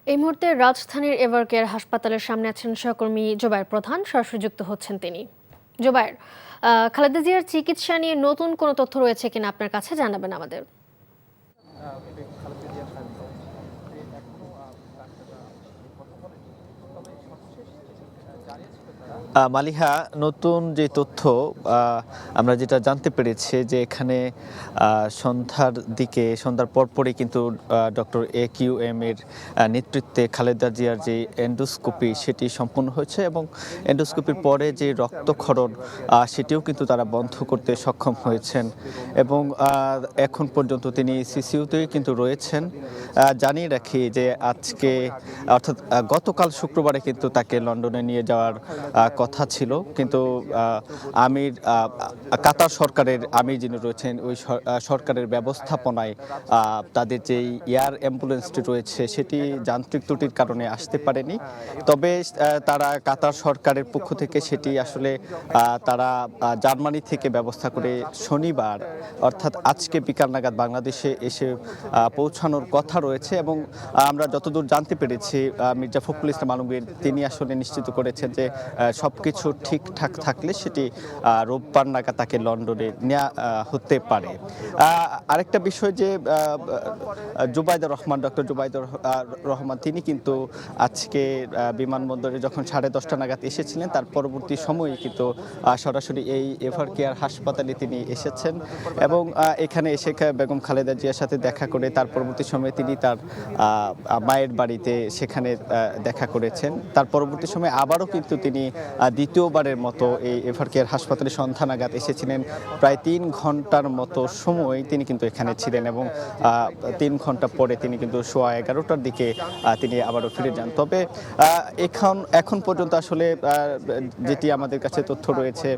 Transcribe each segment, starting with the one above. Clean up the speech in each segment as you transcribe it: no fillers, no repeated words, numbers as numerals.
এই মুহূর্তে রাজধানীর এভারকেয়ার হাসপাতালের সামনে আছেন সহকর্মী জোবায়ের প্রধান, সরাসরি যুক্ত হচ্ছেন তিনি। জোবায়ের, খালেদা জিয়ার চিকিৎসা নিয়ে নতুন কোনো তথ্য রয়েছে কিনা আপনার কাছে জানাবেন আমাদের। মালিহা, নতুন যে তথ্য আমরা যেটা জানতে পেরেছি যে এখানে সন্ধ্যার পরপরই কিন্তু ডক্টর AQM এর নেতৃত্বে খালেদা জিয়ার যে এন্ডোস্কোপি সেটি সম্পন্ন হয়েছে এবং এন্ডোস্কোপির পরে যে রক্তক্ষরণ সেটিও কিন্তু তারা বন্ধ করতে সক্ষম হয়েছেন এবং এখন পর্যন্ত তিনি সিসিইউতেই কিন্তু রয়েছেন। জানিয়ে রাখি যে আজকে অর্থাৎ গতকাল শুক্রবারে কিন্তু তাকে লন্ডনে নিয়ে যাওয়ার কথা ছিল, কিন্তু কাতার সরকারের আমির যিনি রয়েছেন ওই সরকারের ব্যবস্থাপনায় তাদের যে এয়ার অ্যাম্বুলেন্সটি রয়েছে সেটি যান্ত্রিক ত্রুটির কারণে আসতে পারেনি। তবে তারা কাতার সরকারের পক্ষ থেকে সেটি আসলে তারা জার্মানি থেকে ব্যবস্থা করে শনিবার অর্থাৎ আজকে বিকাল নাগাদ বাংলাদেশে এসে পৌঁছানোর কথা রয়েছে এবং আমরা যতদূর জানতে পেরেছি মির্জা ফখরুল ইসলাম আলমগীর তিনি আসলে নিশ্চিত করেছেন যে সবকিছু ঠিকঠাক থাকলে সেটি রোববার নাগাদ তাকে লন্ডনে নেওয়া হতে পারে। আরেকটা বিষয় যে ডক্টর জুবাইদুর রহমান তিনি কিন্তু আজকে বিমানবন্দরে যখন 10:30 নাগাদ এসেছিলেন তার পরবর্তী সময়ে কিন্তু সরাসরি এই এভারকেয়ার হাসপাতালে তিনি এসেছেন এবং এখানে এসে বেগম খালেদা জিয়ার সাথে দেখা করে তার পরবর্তী সময়ে তিনি তার মায়ের বাড়িতে সেখানে দেখা করেছেন। তার পরবর্তী সময়ে আবারও কিন্তু তিনি দ্বিতীয়বারের মতো এই এভারকেয়ার হাসপাতালে সন্ধ্যা নাগাদ এসেছিলেন। প্রায় 3 ঘন্টার মতো সময় তিনি কিন্তু এখানে ছিলেন এবং 3 ঘন্টা পরে তিনি কিন্তু 11:15টার দিকে তিনি আবারও ফিরে যান। তবে এখন পর্যন্ত আসলে যেটি আমাদের কাছে তথ্য রয়েছে,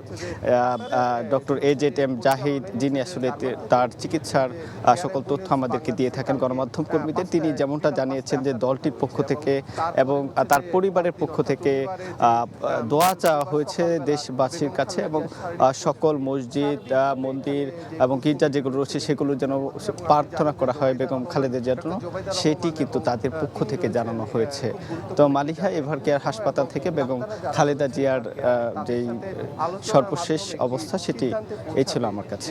ডক্টর AZM জাহিদ যিনি আসলে তার চিকিৎসার সকল তথ্য আমাদেরকে দিয়ে থাকেন গণমাধ্যম কর্মীদের, তিনি যেমনটা জানিয়েছেন যে দলটির পক্ষ থেকে এবং তার পরিবারের পক্ষ থেকে দোয়া চাওয়া হয়েছে দেশবাসীর কাছে এবং সকল মসজিদ, মন্দির এবং গির্জা যেগুলো রয়েছে সেগুলো যেন প্রার্থনা করা হয় বেগম খালেদা জিয়ার জন্য, সেটি কিন্তু তাদের পক্ষ থেকে জানানো হয়েছে। তো মালিহা, এভারকেয়ার হাসপাতাল থেকে বেগম খালেদা জিয়ার যেই সর্বশেষ অবস্থা সেটি এই ছিল আমার কাছে।